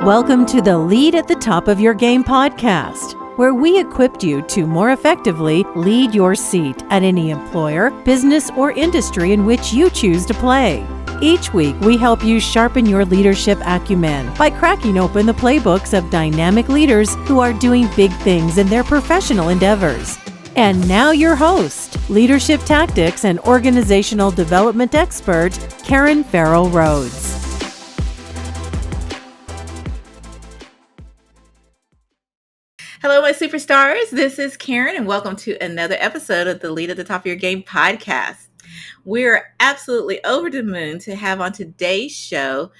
Welcome to the Lead at the Top of Your Game podcast, where we equipped you to more effectively lead your seat at any employer, business, or industry in which you choose to play. Each week, we help you sharpen your leadership acumen by cracking open the playbooks of dynamic leaders who are doing big things in their professional endeavors. And now your host, leadership tactics and organizational development expert, Karen Farrell Rhodes. Hello, my superstars. This is Karen, and welcome to another episode of the Lead at the Top of Your Game podcast. We're absolutely over the moon to have on today's show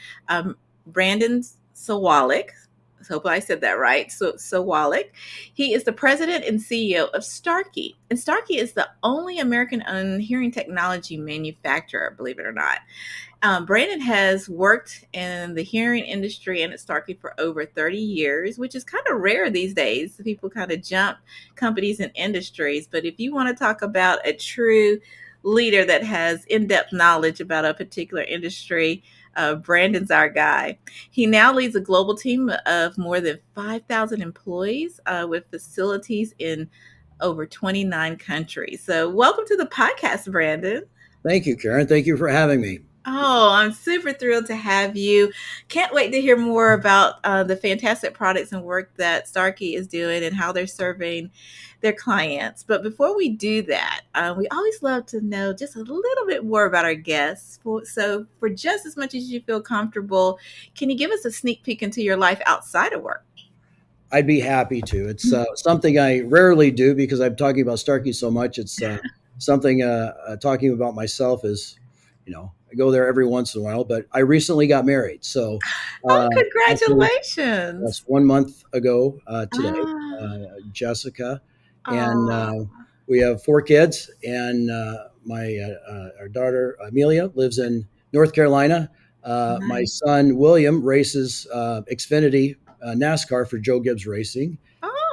Brandon Sawalich. I hope I said that right. Sawalich. He is the president and CEO of Starkey. And Starkey is the only American-owned hearing technology manufacturer, believe it or not. Brandon has worked in the hearing industry and at Starkey for over 30 years, which is kind of rare these days. People kind of jump companies and industries. But if you want to talk about a true leader that has in-depth knowledge about a particular industry, Brandon's our guy. He now leads a global team of more than 5,000 employees with facilities in over 29 countries. So welcome to the podcast, Brandon. Thank you, Karen. Thank you for having me. Oh, I'm super thrilled to have you. Can't wait to hear more about the fantastic products and work that Starkey is doing and how they're serving their clients. But before we do that, we always love to know just a little bit more about our guests. So for just as much as you feel comfortable, can you give us a sneak peek into your life outside of work? I'd be happy to. It's something I rarely do because I'm talking about Starkey so much. It's something talking about myself is, I go there every once in a while, but I recently got married. So, congratulations. That's 1 month ago today, Jessica. And we have 4 kids. And our daughter, Amelia, lives in North Carolina. Nice. My son, William, races Xfinity NASCAR for Joe Gibbs Racing.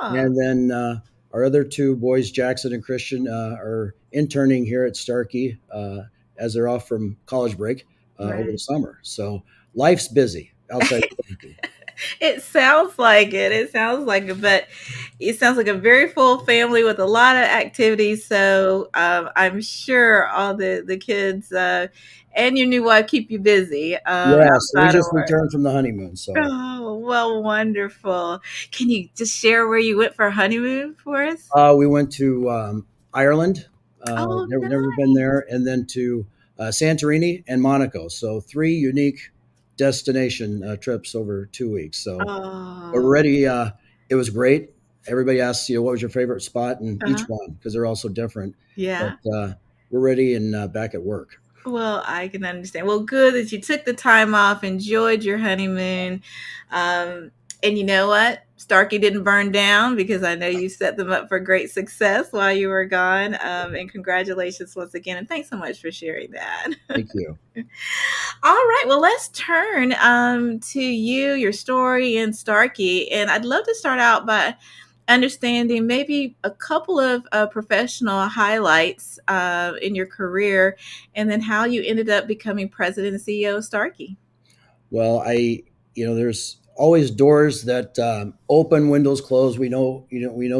And then our other 2 boys, Jackson and Christian, are interning here at Starkey as they're off from college break over the summer. So life's busy outside of Starkey. It sounds like it. But it sounds like a very full family with a lot of activities. So I'm sure all the kids and your new wife keep you busy. Yes, we just returned from the honeymoon. So. Oh, well, wonderful. Can you just share where you went for a honeymoon for us? We went to Ireland. Never been there. And then to Santorini and Monaco. So 3 unique destination trips over 2 weeks. So we're ready. It was great. Everybody asks you, what was your favorite spot? And each one, because they're all so different. Yeah. But we're ready and back at work. Well, I can understand. Well, good that you took the time off, enjoyed your honeymoon. And you know what? Starkey didn't burn down because I know you set them up for great success while you were gone. And congratulations once again. And thanks so much for sharing that. Thank you. All right. Well, let's turn to you, your story, and Starkey. And I'd love to start out by understanding maybe a couple of professional highlights in your career, and then how you ended up becoming president and CEO of Starkey. Well, there's always doors that open, windows close. We know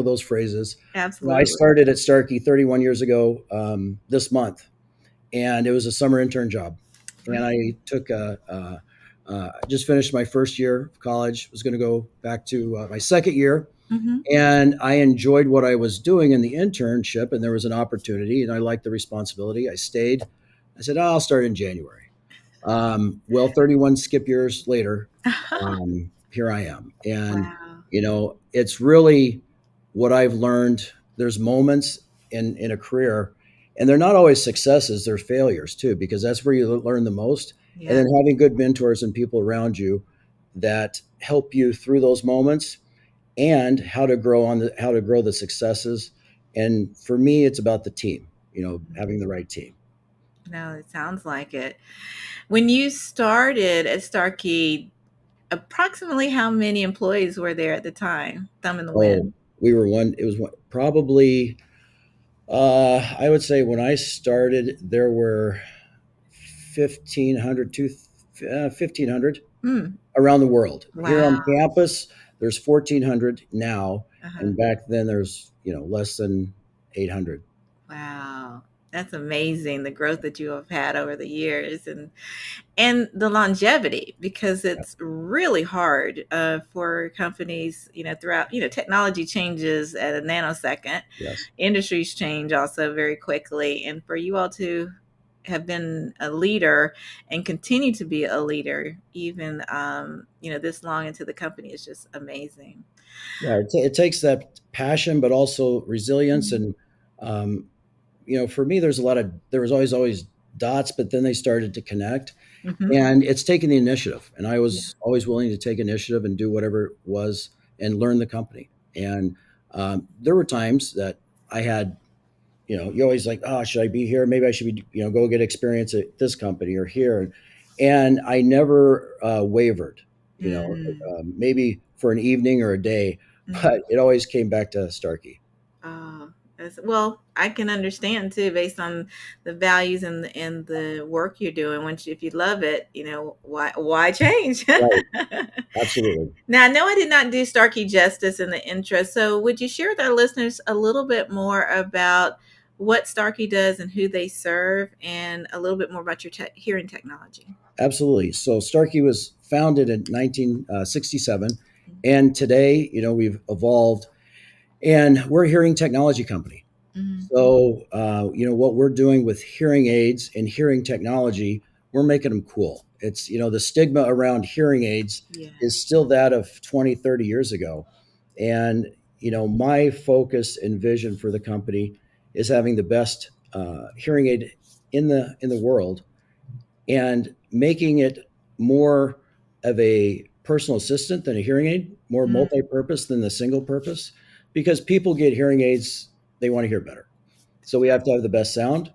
those phrases. Absolutely. I started at Starkey 31 years ago this month, and it was a summer intern job. And I took just finished my first year of college. Was going to go back to my second year. Mm-hmm. And I enjoyed what I was doing in the internship, and there was an opportunity, and I liked the responsibility. I stayed. I said, I'll start in January. 31 skip years later, here I am. And, it's really what I've learned. There's moments in a career, and they're not always successes, they're failures too, because that's where you learn the most. Yeah. And then having good mentors and people around you that help you through those moments, and how to grow the successes. And for me, it's about the team, having the right team. No, it sounds like it. When you started at Starkey, approximately how many employees were there at the time? Thumb in the wind. We were probably, I would say when I started, there were 1,500. around the world. Here Wow. on campus, there's 1,400 now, Uh-huh. and back then there's less than 800. Wow. That's amazing, the growth that you have had over the years, and the longevity, because it's really hard for companies, throughout, technology changes at a nanosecond. Yes. Industries change also very quickly. And for you all to have been a leader and continue to be a leader, even, this long into the company, is just amazing. Yeah, it takes that passion, but also resilience. And um, for me, there was always dots, but then they started to connect, Mm-hmm. and it's taking the initiative. And I Yeah. was always willing to take initiative and do whatever it was and learn the company. And there were times that I had, you always like, oh, should I be here? Maybe I should be, go get experience at this company or here. And I never wavered, Mm. maybe for an evening or a day, Mm. but it always came back to Starkey. Oh, well, I can understand too, based on the values and the work you're doing. If you love it, why change? Right. Absolutely. Now, I know I did not do Starkey justice in the intro, so would you share with our listeners a little bit more about what Starkey does and who they serve, and a little bit more about your hearing technology? Absolutely. So Starkey was founded in 1967, and today, we've evolved, and we're a hearing technology company. Mm-hmm. So, what we're doing with hearing aids and hearing technology, we're making them cool. It's, the stigma around hearing aids Yeah. is still that of 20, 30 years ago. And, my focus and vision for the company is having the best hearing aid in the world, and making it more of a personal assistant than a hearing aid, more Mm. multi-purpose than the single purpose, because people get hearing aids, they want to hear better. So we have to have the best sound.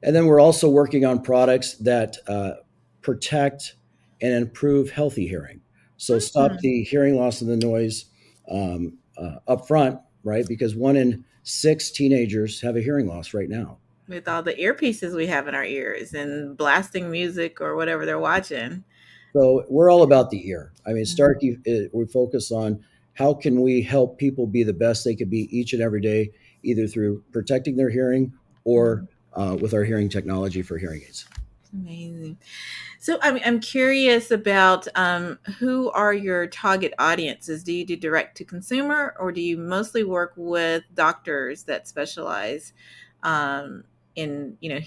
And then we're also working on products that protect and improve healthy hearing. So stop Mm. the hearing loss and the noise up front, right? Because 1 in 6 teenagers have a hearing loss right now. With all the earpieces we have in our ears and blasting music or whatever they're watching. So we're all about the ear. I mean, Mhm. Starkey, we focus on how can we help people be the best they could be each and every day, either through protecting their hearing or Mhm. with our hearing technology for hearing aids. Amazing. So I'm curious about, who are your target audiences? Do you do direct to consumer, or do you mostly work with doctors that specialize, in, Yeah.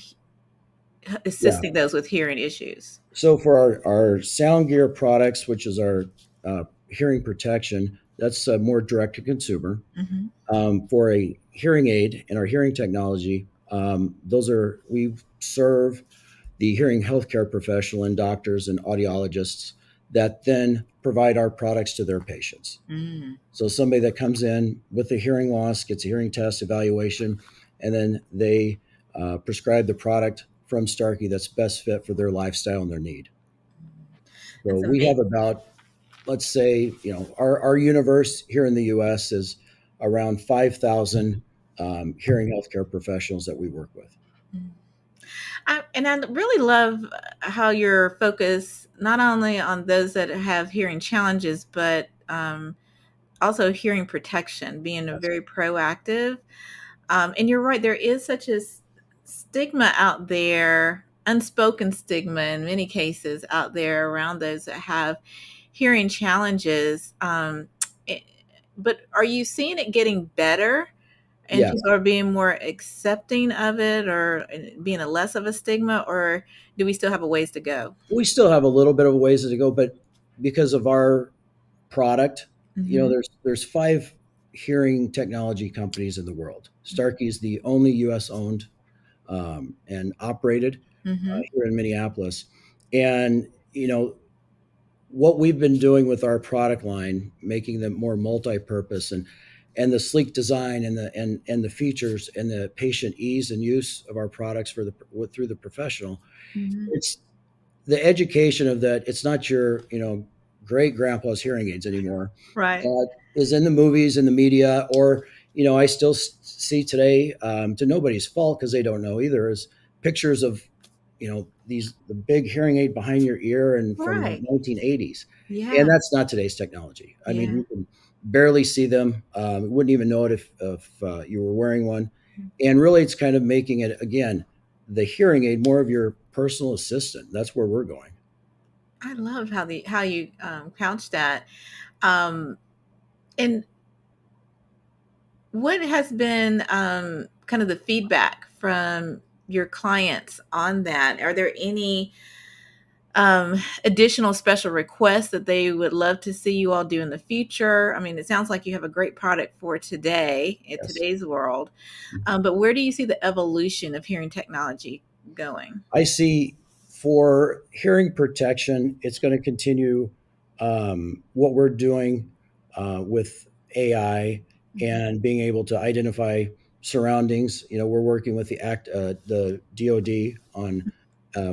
assisting those with hearing issues? So for our sound gear products, which is our hearing protection, that's more direct to consumer. Mm-hmm. For a hearing aid and our hearing technology, we serve the hearing healthcare professional and doctors and audiologists that then provide our products to their patients. Mm. So somebody that comes in with a hearing loss gets a hearing test evaluation, and then they prescribe the product from Starkey that's best fit for their lifestyle and their need. So That's we have amazing. about, let's say, our universe here in the U.S. is around 5,000 hearing healthcare professionals that we work with. And I really love how you're focused not only on those that have hearing challenges, but, also hearing protection, being a That's very proactive. And you're right, there is such a stigma out there, unspoken stigma in many cases out there around those that have hearing challenges. It- but are you seeing it getting better, and Yeah, people are being more accepting of it, or being a less of a stigma, or do we still have a ways to go? we still have a little bit of a ways to go, but because of our product, Hmm. there's 5 hearing technology companies in the world. Starkey is the only U.S. owned and operated Hmm. here in Minneapolis. And what we've been doing with our product line, making them more multi-purpose, and the sleek design and the features and the patient ease and use of our products through the professional. Hmm. It's the education of that. It's not your great grandpa's hearing aids anymore. Right. Is in the movies and the media, or I still see today, to nobody's fault because they don't know either, is pictures of the big hearing aid behind your ear and from the Right. 1980s. Yeah. And that's not today's technology. I mean, Yeah. you can barely see them. You wouldn't even know it if you were wearing one. And really, it's kind of making it, again, the hearing aid more of your personal assistant. That's where we're going. I love how you couch that. Um, and what has been kind of the feedback from your clients on that? Are there any additional special requests that they would love to see you all do in the future? I mean, it sounds like you have a great product for today in Yes. today's world, but where do you see the evolution of hearing technology going? I see for hearing protection, it's going to continue what we're doing with AI Mhm. and being able to identify surroundings. We're working with the DoD on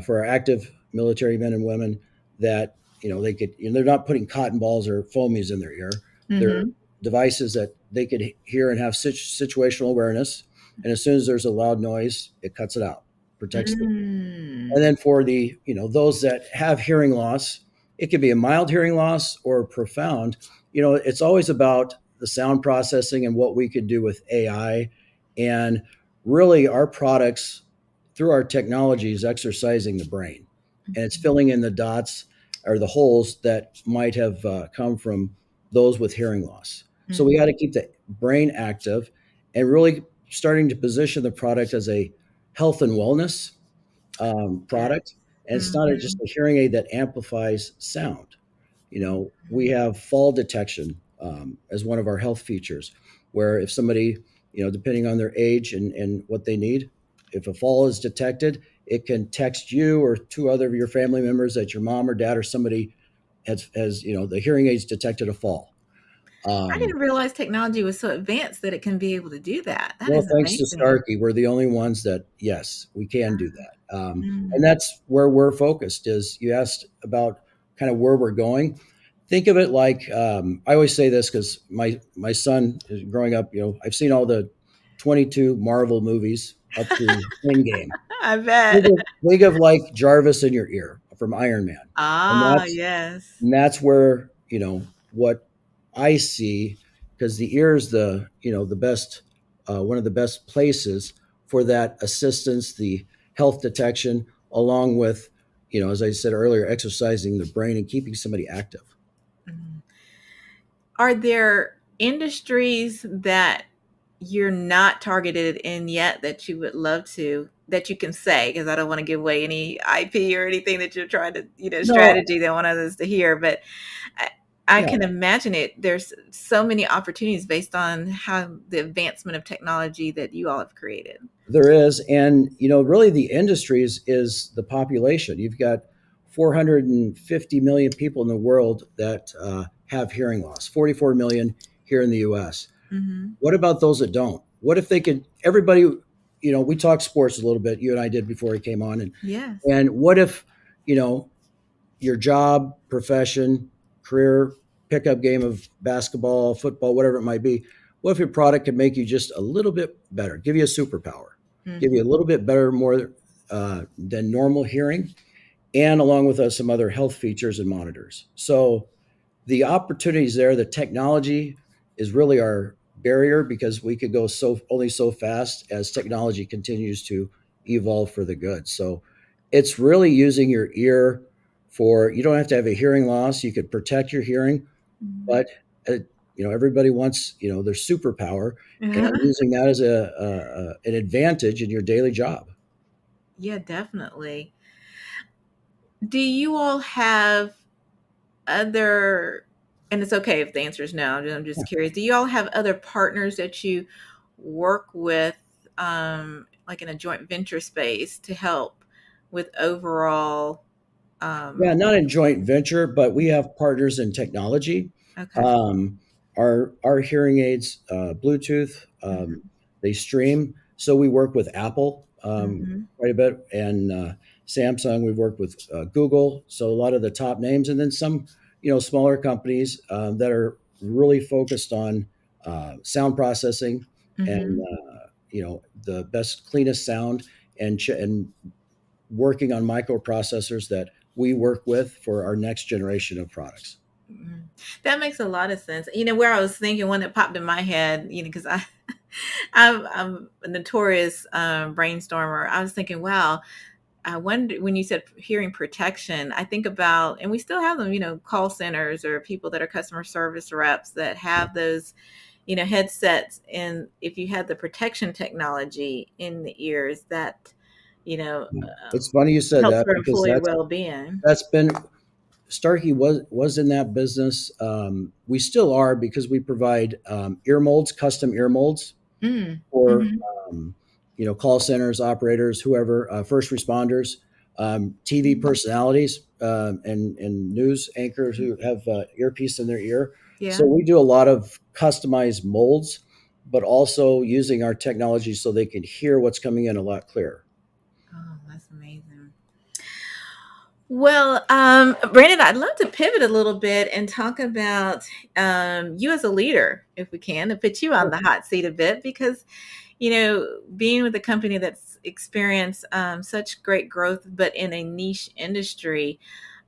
for our active military men and women that they could. They're not putting cotton balls or foamies in their ear. They're Mhm. devices that they could hear and have situational awareness. And as soon as there's a loud noise, it cuts it out, protects them. Mm. And then for those that have hearing loss, it could be a mild hearing loss or profound. It's always about the sound processing and what we could do with AI. And really, our products, through our technology, is exercising the brain, and it's filling in the dots or the holes that might have come from those with hearing loss. So we got Mhm. to keep the brain active and really starting to position the product as a health and wellness Yeah. product. And it's not just Mhm. a hearing aid that amplifies sound. We have fall detection as one of our health features, where if somebody, depending on their age and what they need, if a fall is detected, it can text you or two other of your family members that your mom or dad or somebody has the hearing aids detected a fall. I Um, didn't realize technology was so advanced that it can be able to do that. That Well, is thanks to amazing. Starkey, we're the only ones that, yes, we can do that. And Mm. that's where we're focused. Is you asked about kind of where we're going. Think of it like I always say this because my son is growing up. I've seen all the 22 Marvel movies up to Endgame. I Think bet. of, think of like Jarvis in your ear from Iron Man, and Ah, that's yes. and that's where what I see, because the ear is the best, one of the best places for that assistance, the health detection, along with as I said earlier, exercising the brain and keeping somebody active. Mhm. Are there industries that you're not targeted in yet that you would love to, that you can say? Because I don't want to give away any IP or anything that you're trying to, No, strategy that want others to hear. But I, I yeah, can imagine it. There's so many opportunities based on how the advancement of technology that you all have created. there is, and really the industries is the population. You've got 450 million people in the world that have hearing loss. 44 million here in the U.S. Hmm. What about those that don't? What if they could? Everybody, we talked sports a little bit. You and I did before he came on, and Yes. and what if you know your job, profession, career, pickup game of basketball, football, whatever it might be. What if your product could make you just a little bit better, give you a superpower, give Hmm. you a little bit better, more than normal hearing, and along with some other health features and monitors. So the opportunities there, the technology is really our barrier because we could go only so fast as technology continues to evolve for the good. So it's really using your ear for, you don't have to have a hearing loss. You could protect your hearing, but uh, everybody wants, their superpower, and using that as an advantage in your daily job. Yeah, definitely. Do you all have other, and it's okay if the answer is no, I'm just curious. Do you all have other partners that you work with, like in a joint venture space to help with overall, Yeah, um, not in joint venture, but we have partners in technology. okay. Um, our hearing aids, Bluetooth, Mhm. they stream. So we work with Apple Mhm. quite a bit, and Samsung. We've worked with Google. So a lot of the top names, and then some smaller companies that are really focused on sound processing and Mhm. the best, cleanest sound and working on microprocessors that we work with for our next generation of products. That makes a lot of sense. Where I was thinking, one that popped in my head, because I'm a notorious brainstormer. I was thinking, wow, I wonder, when you said hearing protection, I think about, and we still have them, call centers or people that are customer service reps that have those, headsets. And if you had the protection technology in the ears, that, It's funny you said helps that for because employee well-being. that's been Starkey was in that business. We still are because we provide ear molds, custom ear molds Mm. for Mhm. call centers, operators, whoever, first responders, TV personalities, and news anchors who have earpiece in their ear. So Yeah. we do a lot of customized molds, but also using our technology so they can hear what's coming in a lot clearer. Oh, that's amazing. Well, Brandon, I'd love to pivot a little bit and talk about you as a leader, if we can, to put you on the hot seat a bit, because, being with a company that's experienced such great growth, but in a niche industry,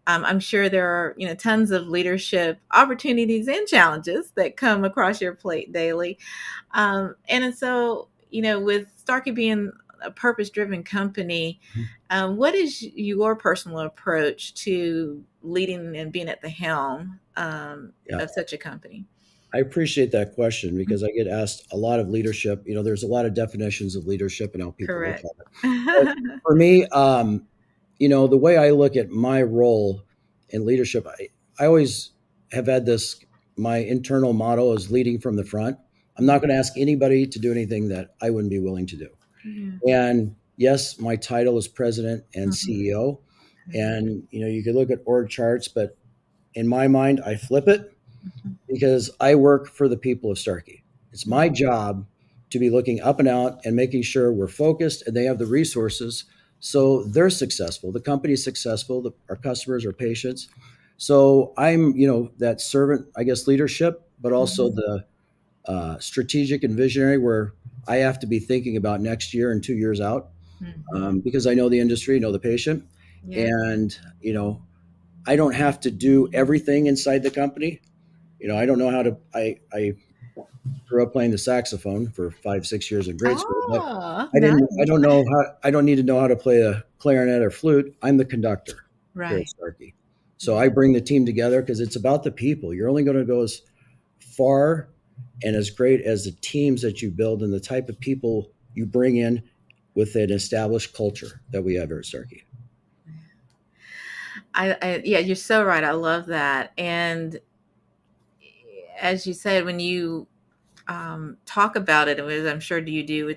I'm sure there are, tons of leadership opportunities and challenges that come across your plate daily. And so, with Starkey being a purpose-driven company, what is your personal approach to leading and being at the helm Yeah. of such a company? I appreciate that question because I get asked a lot of leadership. There's a lot of definitions of leadership and how people look Correct. at it. But for me, the way I look at my role in leadership, I always have had this, my internal motto is leading from the front. I'm not going to ask anybody to do anything that I wouldn't be willing to do. Yeah. And yes, my title is president and Mhm. CEO. And, you could look at org charts, but in my mind, I flip it Mhm. because I work for the people of Starkey. It's Mhm. my job to be looking up and out and making sure we're focused and they have the resources so they're successful. The company's successful, our customers are patients. So I'm, that servant, I guess, leadership, but also Mhm. the strategic and visionary where I have to be thinking about next year and 2 years out Mhm. because I know the industry, know the patient. Yeah. And, I don't have to do everything inside the company. I don't know how to, I grew up playing the saxophone for 5, 6 years in grade school, but Oh, I nice. don't know how, I don't need to know how to play a clarinet or flute. I'm the conductor here at Right. Starkey. So Yeah. I bring the team together because it's about the people. You're only going to go as far and as great as the teams that you build and the type of people you bring in with an established culture that we have here at Starkey. Yeah, you're so right. I love that. And as you said, when you talk about it, as I'm sure do you do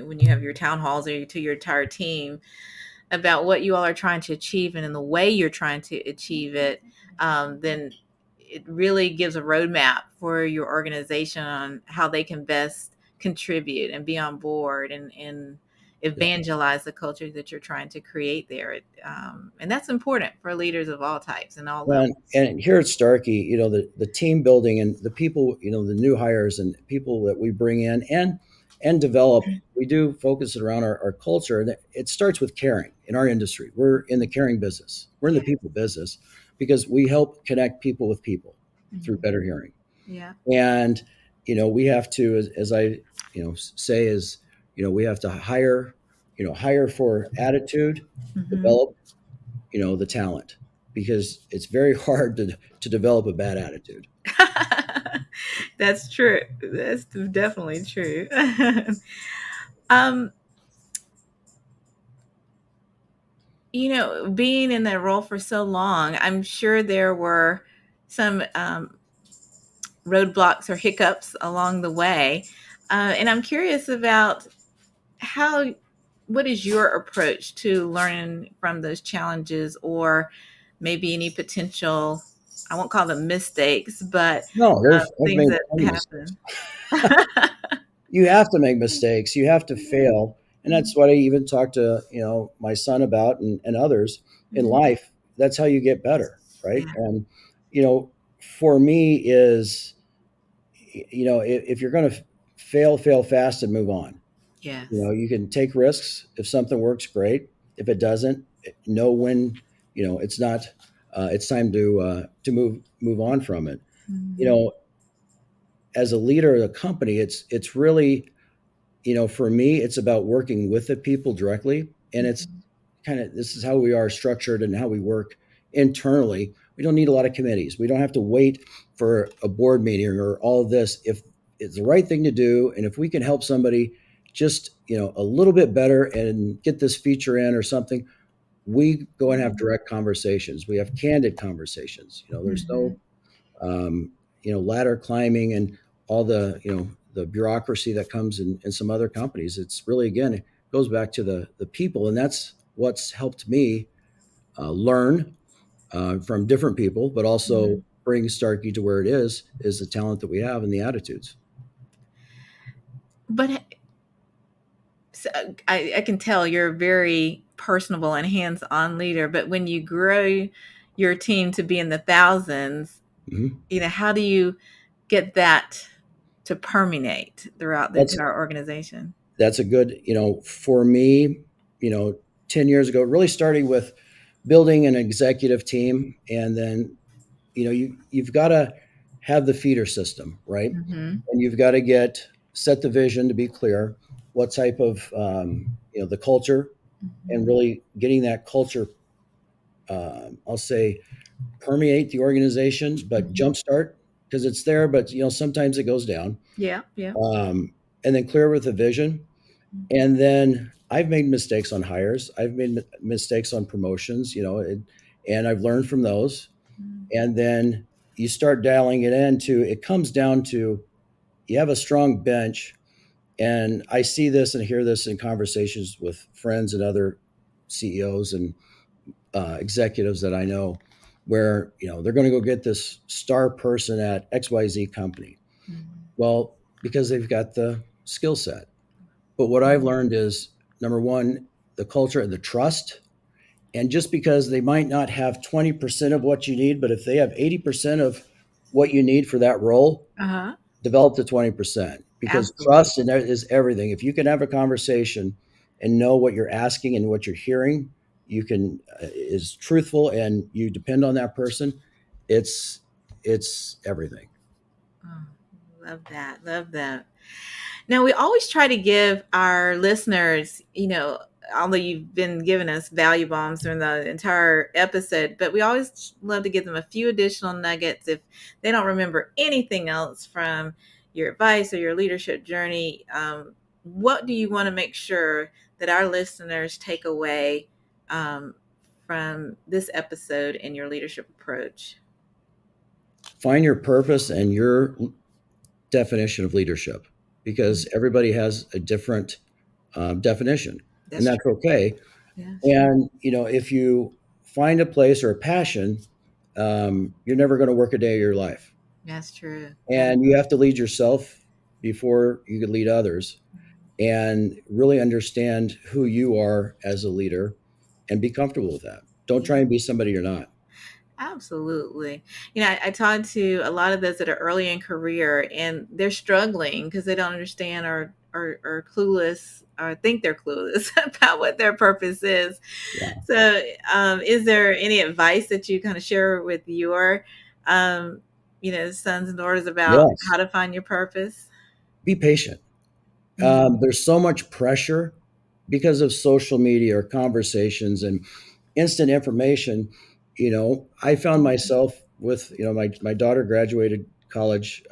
when you have your town halls or to your entire team about what you all are trying to achieve and in the way you're trying to achieve it, then it really gives a roadmap for your organization on how they can best contribute and be on board and Yeah. evangelize the culture that you're trying to create there. And that's important for leaders of all types and all Well, levels. and here at Starkey, the team building and the people, the new hires and people that we bring in and develop, we do focus it around our culture. And it starts with caring in our industry. We're in the caring business. We're in the Yeah. people business because we help connect people with people through Mhm. better hearing. Yeah. And, we have to, as I, say is, we have to hire for attitude, Mhm. develop the talent because it's very hard to develop a bad attitude. That's true. That's definitely true. um, being in that role for so long, I'm sure there were some roadblocks or hiccups along the way. And I'm curious about how, what is your approach to learning from those challenges or maybe any potential, I won't call them mistakes, but No, I've things made that plenty of mistakes. happen. You have to make mistakes. You have to fail, and that's what I even talk to my son about and others in Mhm. life. That's how you get better, right? Yeah. And for me is if you're going to fail fast and move on. Yes. You can take risks. If something works, great. If it doesn't, know when, it's not, it's time to move on from it. Mhm. As a leader of a company, it's really, for me, it's about working with the people directly. And it's Mhm. kind of, this is how we are structured and how we work internally. We don't need a lot of committees. We don't have to wait for a board meeting or all of this. If it's the right thing to do, and if we can help somebody just, a little bit better and get this feature in or something, we go and have direct conversations. We have candid conversations. There's no, Mhm. um, ladder climbing and all the bureaucracy that comes in some other companies. It's really, again, it goes back to the people, and that's what's helped me learn from different people, but also Mhm. bring Starkey to where it is the talent that we have and the attitudes. But so I can tell you're a very personable and hands-on leader. But when you grow your team to be in the thousands, Mhm. how do you get that to permeate throughout the That's entire organization? that's a good, for me, you know, 10 years ago, really starting with building an executive team, and then you've got to have the feeder system, right? Mhm. And you've got to set the vision to be clear, what type of the culture, and Mhm. really getting that culture, I'll say, permeate the organization, but Mhm. jumpstart, because it's there, but sometimes it goes down. Yeah, yeah. And then clear with a vision. And then I've made mistakes on hires. I've made mistakes on promotions, and I've learned from those. Mhm. And then you start dialing it into, it comes down to, you have a strong bench. And I see this and hear this in conversations with friends and other CEOs and executives that I know, where they're going to go get this star person at XYZ company. Mhm. Well, because they've got the skill set. But what I've Mhm. learned is, number one, the culture and the trust. And just because they might not have 20% of what you need, but if they have 80% of what you need for that role, Uh-huh. develop the 20%, because Absolutely. trust and that is everything. If you can have a conversation and know what you're asking and what you're hearing, you can is truthful, and you depend on that person, it's everything. Oh, love that. Love that. Now, we always try to give our listeners, although you've been giving us value bombs during the entire episode, but we always love to give them a few additional nuggets if they don't remember anything else from your advice or your leadership journey. What do you want to make sure that our listeners take away um, from this episode in your leadership approach? Find your purpose and your definition of leadership, because Mm, everybody has a different definition, and that's that's true. okay. That's true. And if you find a place or a passion, you're never going to work a day of your life. That's true. And you have to lead yourself before you can lead others, and really understand who you are as a leader, and be comfortable with that. Don't try Yeah. and be somebody you're not. Absolutely. I talk to a lot of those that are early in career and they're struggling because they don't understand or clueless or think they're clueless about what their purpose is. Yeah. So, is there any advice that you kind of share with your, um, sons and daughters about Yes. how to find your purpose? Be patient. Mm, There's so much pressure because of social media or conversations and instant information. I found myself with, my daughter graduated college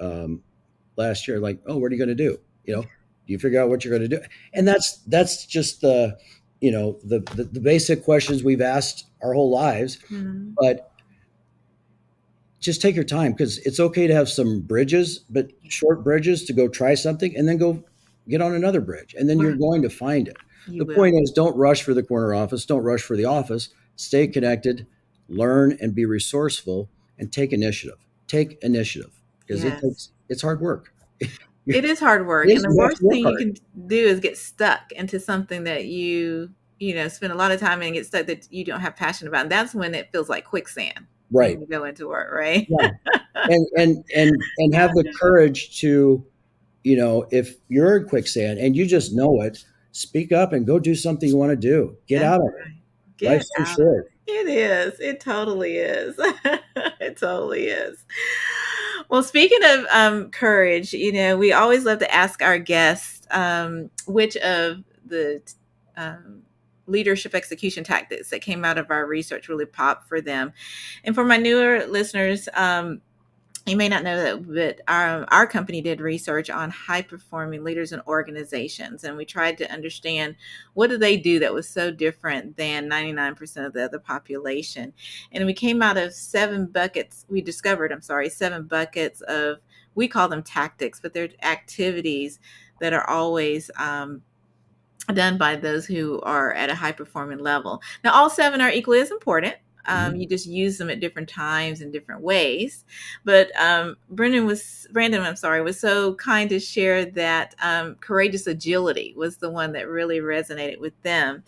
last year. Like, oh, what are you going to do? Do you figure out what you're going to do? And that's just the basic questions we've asked our whole lives. mm, But just take your time, because it's okay to have some bridges, but yeah, short bridges, to go try something and then go get on another bridge. And then you're right. going to find it. You The will. point is, don't rush for the corner office. Don't rush for the office. Stay connected, learn and be resourceful, and take initiative. Take initiative, because Yes. it's hard work. It is hard It work, and is, the you have to worst work thing you hard. can do is get stuck into something that spend a lot of time in and get stuck that you don't have passion about. And that's when it feels like quicksand when Right. you go into work, right? Yeah. And have the courage to, if you're in quicksand and you just know it, speak up and go do something you want to do. Get That's out of it. right. Get Life's too out of short. it. It is. It totally is. It totally is. Well, speaking of courage, we always love to ask our guests which of the um, leadership execution tactics that came out of our research really popped for them. And for my newer listeners, you may not know that, but our company did research on high performing leaders and organizations, and we tried to understand what do they do that was so different than 99% of the other population. And we came out of 7 buckets. We discovered, I'm sorry, 7 buckets of, we call them tactics, but they're activities that are always done by those who are at a high performing level. Now, all 7 are equally as important. Mhm. You just use them at different times in different ways. But Brandon, I'm sorry, was so kind to share that courageous agility was the one that really resonated with him.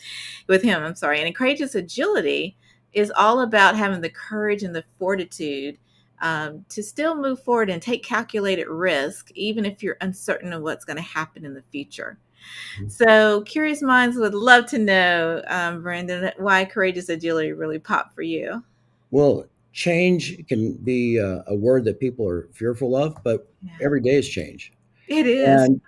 I'm sorry. And courageous agility is all about having the courage and the fortitude to still move forward and take calculated risk, even if you're uncertain of what's going to happen in the future. So, curious minds would love to know, Brandon, why courageous agility really popped for you. Well, change can be a word that people are fearful of, but Yeah, every day is change. it is. And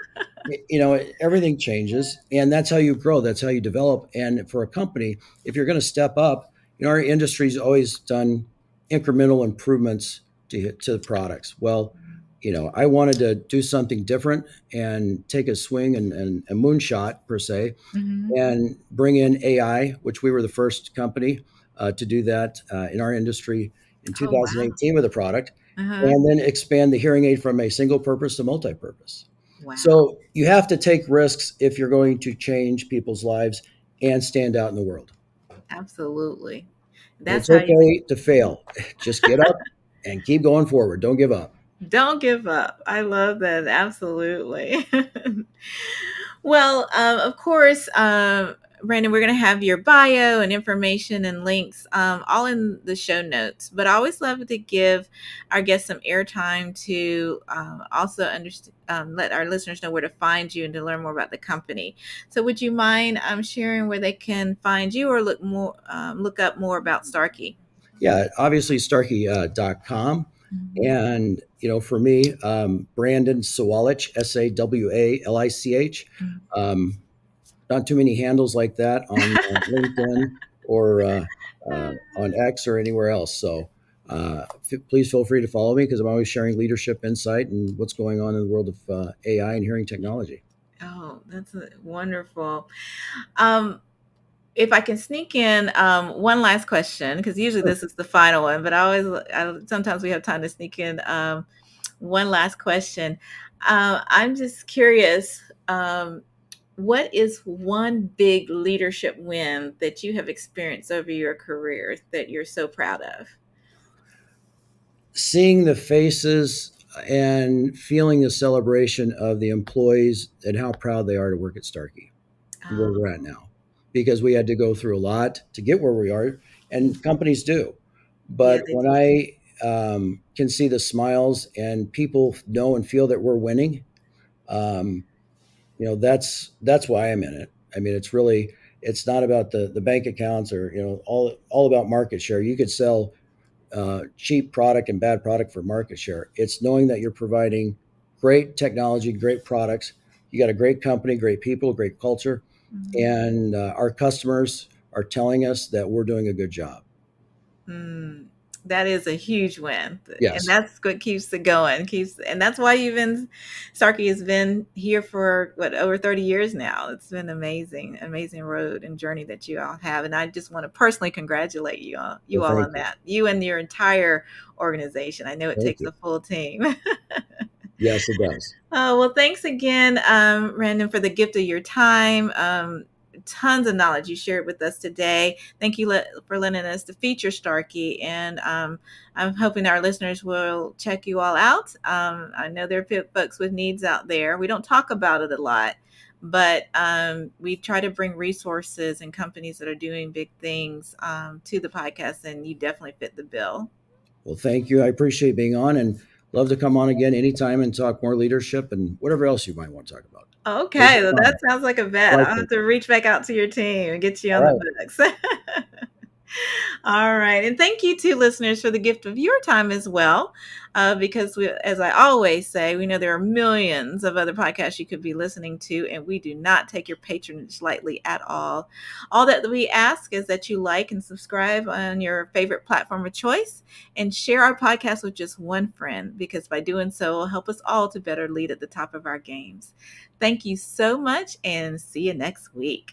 everything changes, and that's how you grow, that's how you develop. And for a company, if you're going to step up, our industry's always done incremental improvements to the products. Well, I wanted to do something different and take a swing and a moonshot per se, Hmm. and bring in AI, which we were the first company to do that in our industry in Oh, wow. 2018 with a product, Uh-huh. and then expand the hearing aid from a single purpose to multi-purpose. Wow. So you have to take risks if you're going to change people's lives and stand out in the world. Absolutely. And That's it's how you okay to fail. Just get up and keep going forward. Don't give up. don't give up. I love that. Absolutely. Well, of course, Brandon, we're going to have your bio and information and links all in the show notes. But I always love to give our guests some airtime to also let our listeners know where to find you and to learn more about the company. So, would you mind sharing where they can find you or look up more about Starkey? Yeah, obviously Starkey.com. Mhm. And, for me, Brandon Sawalich, Sawalich. Um, Not too many handles like that on LinkedIn or on X or anywhere else. So please feel free to follow me because I'm always sharing leadership insight and what's going on in the world of AI and hearing technology. Oh, that's wonderful. Um, if I can sneak in one last question, because usually Sure. this is the final one, but sometimes we have time to sneak in one last question. I'm just curious, what is one big leadership win that you have experienced over your career that you're so proud of? Seeing the faces and feeling the celebration of the employees and how proud they are to work at Starkey and where we're at Oh, now, because we had to go through a lot to get where we are, and companies do. yeah, But they when do. I can see the smiles and people know and feel that we're winning, um, that's why I'm in it. I mean, it's not about the bank accounts or all about market share. You could sell cheap product and bad product for market share. It's knowing that you're providing great technology, great products. You got a great company, great people, great culture, Mhm. and our customers are telling us that we're doing a good job. Mm, that is a huge win, and Yes, that's what keeps it going. And that's why Starkey has been here for what, over 30 years now. It's been amazing, amazing road and journey that you all have, and I just want to personally congratulate well, you all thank on you, that. You and your entire organization. I know it thank takes you. a full team. Yes, it does. Oh, well, thanks again, Brandon, for the gift of your time. Tons of knowledge you shared with us today. Thank you for letting us to feature Starkey. And I'm hoping our listeners will check you all out. I know there are folks with needs out there. We don't talk about it a lot, but we try to bring resources and companies that are doing big things to the podcast, and you definitely fit the bill. Well, thank you. I appreciate being on, and love to come on again anytime and talk more leadership and whatever else you might want to talk about. Okay, well, that sounds like a bet. Like I'll have it. to reach back out to your team and get you on All the right. books. All right. And thank you to listeners for the gift of your time as well. Because as I always say, we know there are millions of other podcasts you could be listening to, and we do not take your patronage lightly at all. All that we ask is that you like and subscribe on your favorite platform of choice and share our podcast with just one friend, because by doing so, it will help us all to better lead at the top of our games. Thank you so much, and see you next week.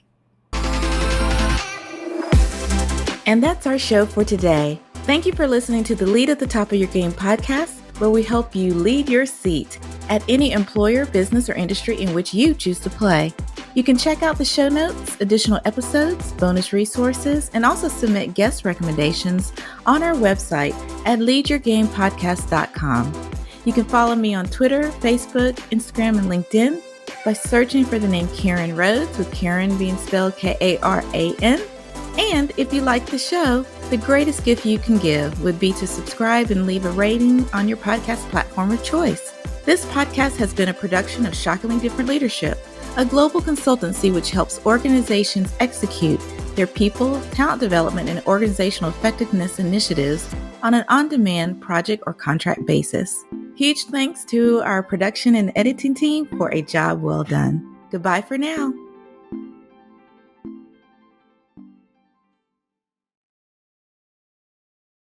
And that's our show for today. Thank you for listening to the Lead at the Top of Your Game podcast, where we help you lead your seat at any employer, business, or industry in which you choose to play. You can check out the show notes, additional episodes, bonus resources, and also submit guest recommendations on our website at leadyourgamepodcast.com. You can follow me on Twitter, Facebook, Instagram, and LinkedIn by searching for the name Karen Rhodes, with Karen being spelled Karan. And if you like the show, the greatest gift you can give would be to subscribe and leave a rating on your podcast platform of choice. This podcast has been a production of Shockingly Different Leadership, a global consultancy which helps organizations execute their people, talent development, and organizational effectiveness initiatives on an on-demand project or contract basis. Huge thanks to our production and editing team for a job well done. Goodbye for now.